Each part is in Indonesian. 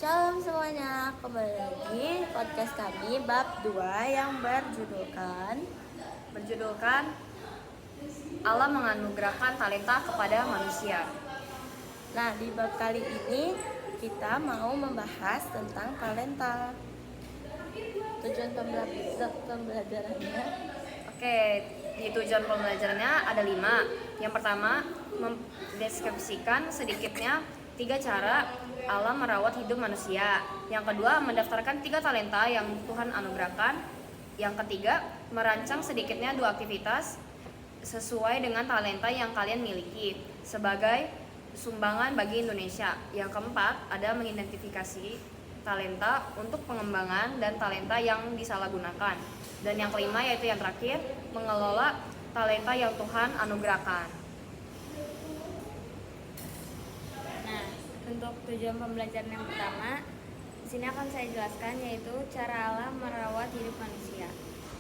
Shalom semuanya, kembali lagi podcast kami bab 2 yang berjudulkan Allah menganugerahkan talenta kepada manusia. Nah, di bab kali ini kita mau membahas tentang talenta. Tujuan pembelajarannya. Oke, di tujuan pembelajarannya ada 5. Yang pertama, mendeskripsikan sedikitnya 3 cara Allah merawat hidup manusia. Yang kedua, mendaftarkan 3 talenta yang Tuhan anugerahkan. Yang ketiga, merancang sedikitnya 2 aktivitas sesuai dengan talenta yang kalian miliki sebagai sumbangan bagi Indonesia. Yang keempat, ada mengidentifikasi talenta untuk pengembangan dan talenta yang disalahgunakan. Dan yang kelima, yaitu yang terakhir, mengelola talenta yang Tuhan anugerahkan. Nah, untuk tujuan pembelajaran yang pertama, di sini akan saya jelaskan yaitu cara Allah merawat hidup manusia,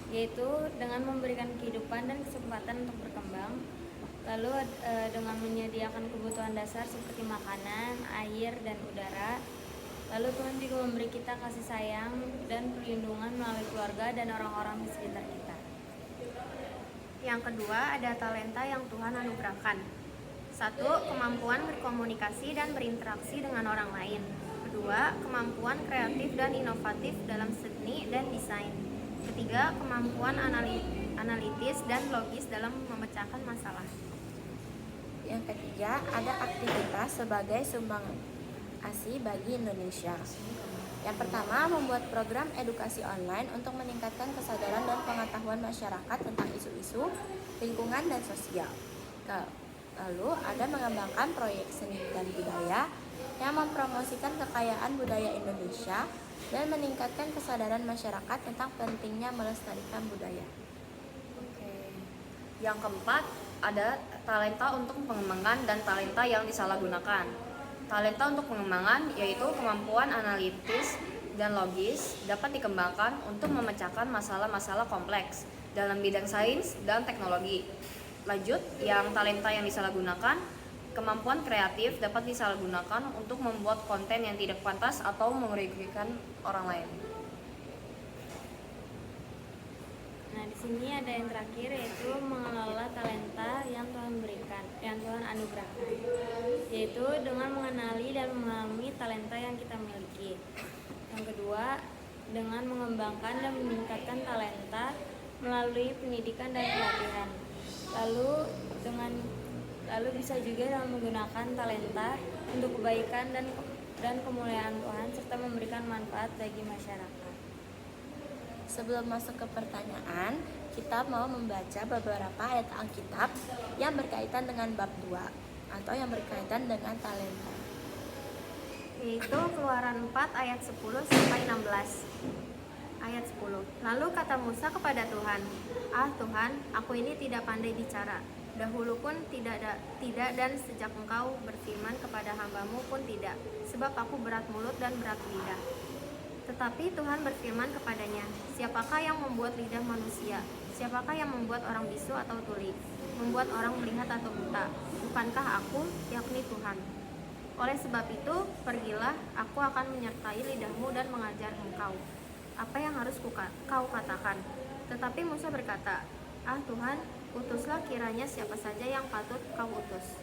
yaitu dengan memberikan kehidupan dan kesempatan untuk berkembang, lalu dengan menyediakan kebutuhan dasar seperti makanan, air, dan udara. Lalu Tuhan juga memberi kita kasih sayang dan perlindungan melalui keluarga dan orang-orang di sekitar kita. Yang kedua, ada talenta yang Tuhan anugerahkan. 1. Kemampuan berkomunikasi dan berinteraksi dengan orang lain. 2. Kemampuan kreatif dan inovatif dalam seni dan desain. 3. Kemampuan analitis dan logis dalam memecahkan masalah. Yang ketiga, ada aktivitas sebagai sumbangan ASI bagi Indonesia. Yang pertama, membuat program edukasi online untuk meningkatkan kesadaran dan pengetahuan masyarakat tentang isu-isu lingkungan dan sosial. Lalu ada mengembangkan proyek seni dan budaya yang mempromosikan kekayaan budaya Indonesia dan meningkatkan kesadaran masyarakat tentang pentingnya melestarikan budaya. Oke. Yang keempat, ada talenta untuk pengembangan dan talenta yang disalahgunakan. Talenta untuk pengembangan yaitu kemampuan analitis dan logis dapat dikembangkan untuk memecahkan masalah-masalah kompleks dalam bidang sains dan teknologi. Lanjut, yang talenta yang disalahgunakan, kemampuan kreatif dapat disalahgunakan untuk membuat konten yang tidak pantas atau merugikan orang lain. Nah, di sini ada yang terakhir yaitu mengelola talenta yang Tuhan berikan, yang Tuhan anugerahkan, yaitu dengan mengenali dan memahami talenta yang kita miliki. Yang kedua, dengan mengembangkan dan meningkatkan talenta melalui pendidikan dan pelatihan. Lalu bisa juga dengan menggunakan talenta untuk kebaikan dan kemuliaan Tuhan serta memberikan manfaat bagi masyarakat. Sebelum masuk ke pertanyaan, kita mau membaca beberapa ayat Alkitab yang berkaitan dengan bab 2 atau yang berkaitan dengan talenta. Yaitu Keluaran 4 ayat 10 sampai 16. Ayat 10. Lalu kata Musa kepada Tuhan, Tuhan, aku ini tidak pandai bicara. Dahulu pun tidak dan sejak engkau berfirman kepada hambamu pun tidak, sebab aku berat mulut dan berat lidah. Tetapi Tuhan berfirman kepadanya, siapakah yang membuat lidah manusia? Siapakah yang membuat orang bisu atau tuli? Membuat orang melihat atau buta? Bukankah aku, yakni Tuhan? Oleh sebab itu, pergilah, aku akan menyertai lidahmu dan mengajar engkau apa yang harus kau katakan. Tetapi Musa berkata, Tuhan, utuslah kiranya siapa saja yang patut kau utus.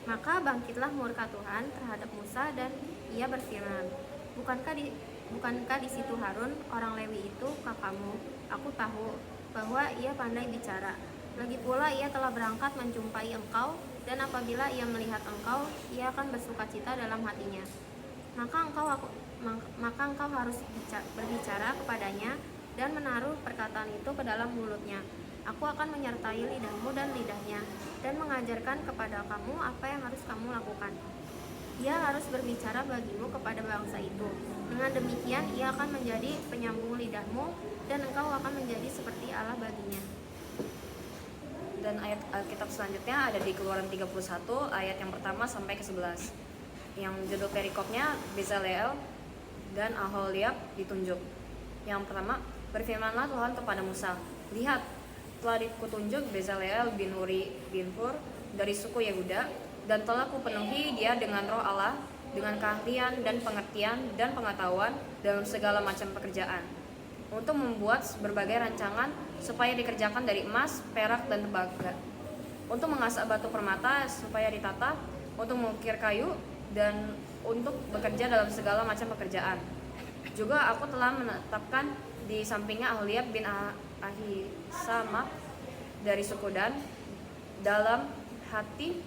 Maka bangkitlah murka Tuhan terhadap Musa dan ia berfirman, Bukankah di situ Harun, orang Lewi itu, kakakmu? Aku tahu bahwa ia pandai bicara. Lagi pula ia telah berangkat menjumpai engkau, dan apabila ia melihat engkau, ia akan bersukacita dalam hatinya. Maka engkau harus berbicara kepadanya dan menaruh perkataan itu ke dalam mulutnya. Aku akan menyertai lidahmu dan lidahnya, dan mengajarkan kepada kamu apa yang harus kamu lakukan. Ia harus berbicara bagimu kepada bangsa itu. Dengan demikian ia akan menjadi penyambung lidahmu, dan engkau akan menjadi seperti Allah baginya. Dan ayat Alkitab selanjutnya ada di Keluaran 31 ayat yang pertama sampai ke 11. Yang judul perikopnya Bezaleel dan Aholiab ditunjuk. Yang pertama, berfirmanlah Tuhan kepada Musa, lihat, telah kutunjuk Bezaleel bin Uri bin Hur dari suku Yehuda, dan telah kupenuhi dia dengan roh Allah dengan keahlian dan pengertian dan pengetahuan dalam segala macam pekerjaan, untuk membuat berbagai rancangan supaya dikerjakan dari emas, perak, dan tembaga, untuk mengasah batu permata supaya ditata, untuk mengukir kayu, dan untuk bekerja dalam segala macam pekerjaan. Juga aku telah menetapkan di sampingnya Ahliab bin Ahisamah dari suku Dan. Dalam hati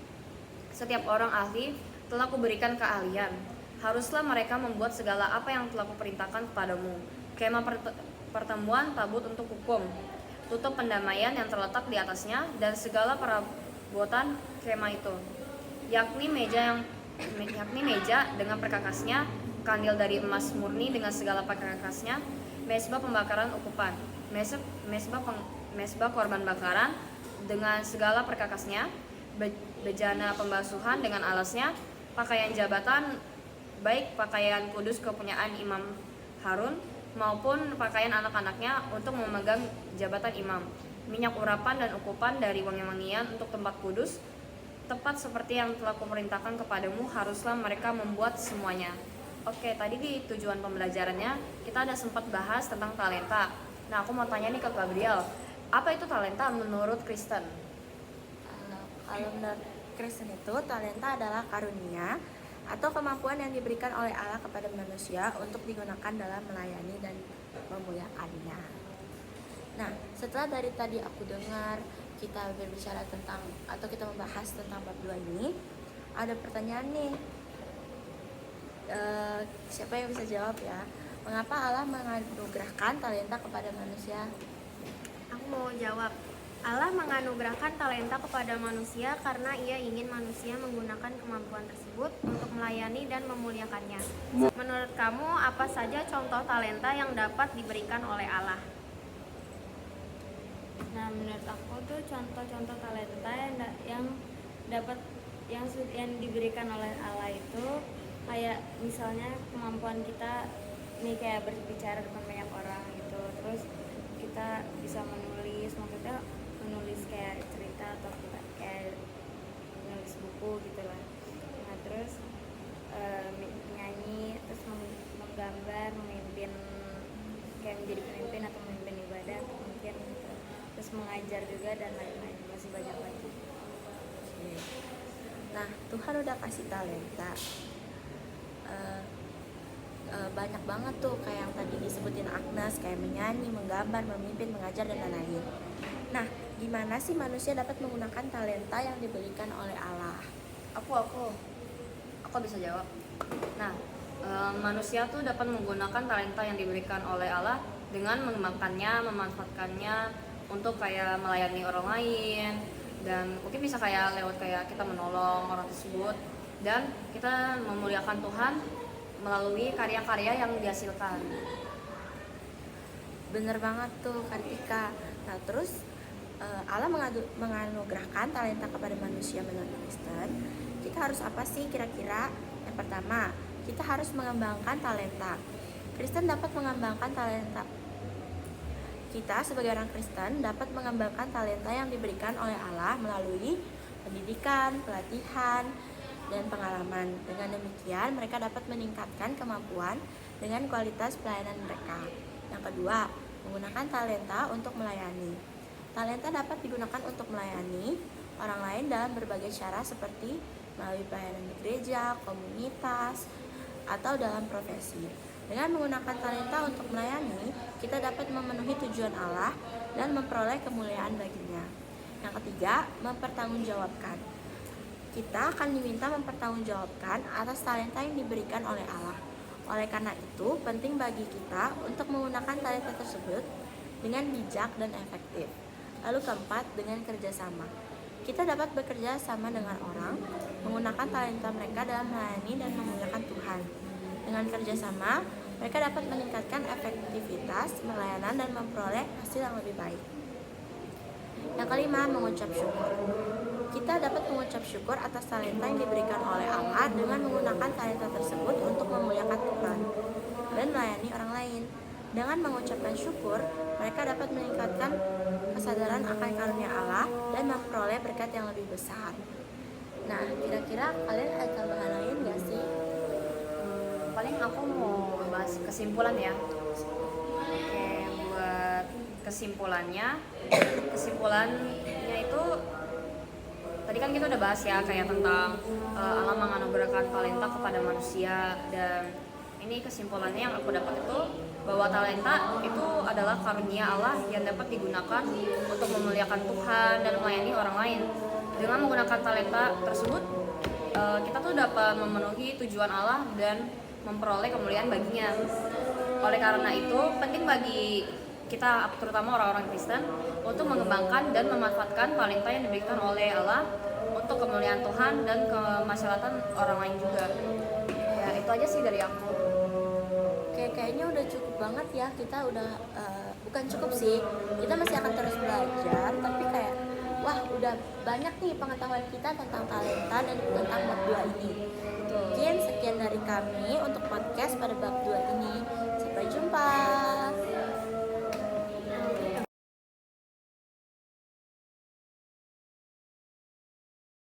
setiap orang ahli telah kuberikan keahlian. Haruslah mereka membuat segala apa yang telah kuperintahkan kepadamu. Kemah pertemuan, tabut untuk hukum, tutup pendamaian yang terletak di atasnya, dan segala perabotan kemah itu, yakni meja dengan perkakasnya, kandil dari emas murni dengan segala perkakasnya, mesbah pembakaran ukupan, mesbah korban bakaran dengan segala perkakasnya, bejana pembasuhan dengan alasnya, pakaian jabatan, baik pakaian kudus kepunyaan Imam Harun maupun pakaian anak-anaknya untuk memegang jabatan imam, minyak urapan dan ukupan dari wangi-wangian untuk tempat kudus, tepat seperti yang telah kuperintahkan kepadamu, haruslah mereka membuat semuanya. Oke, tadi di tujuan pembelajarannya kita ada sempat bahas tentang talenta. Nah, aku mau tanya nih ke Gabriel, apa itu talenta menurut Kristen? Kalau menurut Kristen itu, talenta adalah karunia atau kemampuan yang diberikan oleh Allah kepada manusia untuk digunakan dalam melayani dan memuliakannya. Nah, setelah dari tadi aku dengar kita berbicara tentang atau kita membahas tentang bab 2 ini, ada pertanyaan nih. Siapa yang bisa jawab ya? Mengapa Allah menganugerahkan talenta kepada manusia? Aku mau jawab. Allah menganugerahkan talenta kepada manusia karena Ia ingin manusia menggunakan kemampuan tersebut untuk melayani dan memuliakannya. Menurut kamu, apa saja contoh talenta yang dapat diberikan oleh Allah? Nah, menurut aku tuh contoh-contoh talenta yang diberikan oleh Allah itu kayak misalnya kemampuan kita nih kayak berbicara depan banyak orang gitu, terus kita bisa menulis, maksudnya menulis kayak cerita atau kita kayak menulis buku gitu lah. Nah, terus menyanyi, terus menggambar, memimpin, kayak menjadi pemimpin atau memimpin ibadah mungkin gitu. Terus mengajar juga dan lain-lain, masih banyak lagi. Nah, Tuhan udah kasih talenta banyak banget tuh, kayak yang tadi disebutin Agnes, kayak menyanyi, menggambar, memimpin, mengajar, dan lain-lain. Nah, gimana sih manusia dapat menggunakan talenta yang diberikan oleh Allah? Aku bisa jawab. Nah, manusia tuh dapat menggunakan talenta yang diberikan oleh Allah dengan mengembangkannya, memanfaatkannya untuk kayak melayani orang lain, dan mungkin bisa kayak lewat kayak kita menolong orang tersebut, dan kita memuliakan Tuhan melalui karya-karya yang dihasilkan. Bener banget tuh Kartika. Nah, terus Allah menganugerahkan talenta kepada manusia menurut Kristen. Kita harus apa sih kira-kira? Yang pertama, kita harus mengembangkan talenta. Kristen dapat mengembangkan talenta. Kita sebagai orang Kristen dapat mengembangkan talenta yang diberikan oleh Allah melalui pendidikan, pelatihan, dan pengalaman. Dengan demikian, mereka dapat meningkatkan kemampuan dengan kualitas pelayanan mereka. Yang kedua, menggunakan talenta untuk melayani. Talenta dapat digunakan untuk melayani orang lain dalam berbagai cara seperti melalui pelayanan di gereja, komunitas, atau dalam profesi. Dengan menggunakan talenta untuk melayani, kita dapat memenuhi tujuan Allah dan memperoleh kemuliaan baginya. Yang ketiga, mempertanggungjawabkan. Kita akan diminta mempertanggungjawabkan atas talenta yang diberikan oleh Allah. Oleh karena itu, penting bagi kita untuk menggunakan talenta tersebut dengan bijak dan efektif. Lalu keempat, dengan kerjasama. Kita dapat bekerja sama dengan orang, menggunakan talenta mereka dalam melayani dan memuliakan Tuhan. Dengan kerjasama, mereka dapat meningkatkan efektivitas pelayanan dan memperoleh hasil yang lebih baik. Yang kelima, mengucap syukur. Kita dapat mengucap syukur atas talenta yang diberikan oleh Allah dengan menggunakan talenta tersebut untuk memuliakan Tuhan dan melayani orang lain. Dengan mengucapkan syukur, mereka dapat meningkatkan kesadaran akan karunia Allah dan memperoleh berkat yang lebih besar. Nah, kira-kira kalian ada tambahan lain gak sih? paling aku mau bahas kesimpulan ya. Oke, buat kesimpulannya itu tadi kan kita udah bahas ya kayak tentang Allah menganugerahkan talenta kepada manusia, dan ini kesimpulannya yang aku dapat itu bahwa talenta itu adalah karunia Allah yang dapat digunakan untuk memuliakan Tuhan dan melayani orang lain. Dengan menggunakan talenta tersebut, kita tuh dapat memenuhi tujuan Allah dan memperoleh kemuliaan baginya. Oleh karena itu, penting bagi kita, terutama orang-orang Kristen, untuk mengembangkan dan memanfaatkan talenta yang diberikan oleh Allah untuk kemuliaan Tuhan dan kemaslahatan orang lain juga. Ya, itu aja sih dari aku. Kayaknya udah cukup banget ya, kita udah bukan cukup sih, kita masih akan terus belajar, tapi kayak wah udah banyak nih pengetahuan kita tentang talenta dan tentang bab 2 ini. Mungkin sekian dari kami untuk podcast pada bab 2 ini.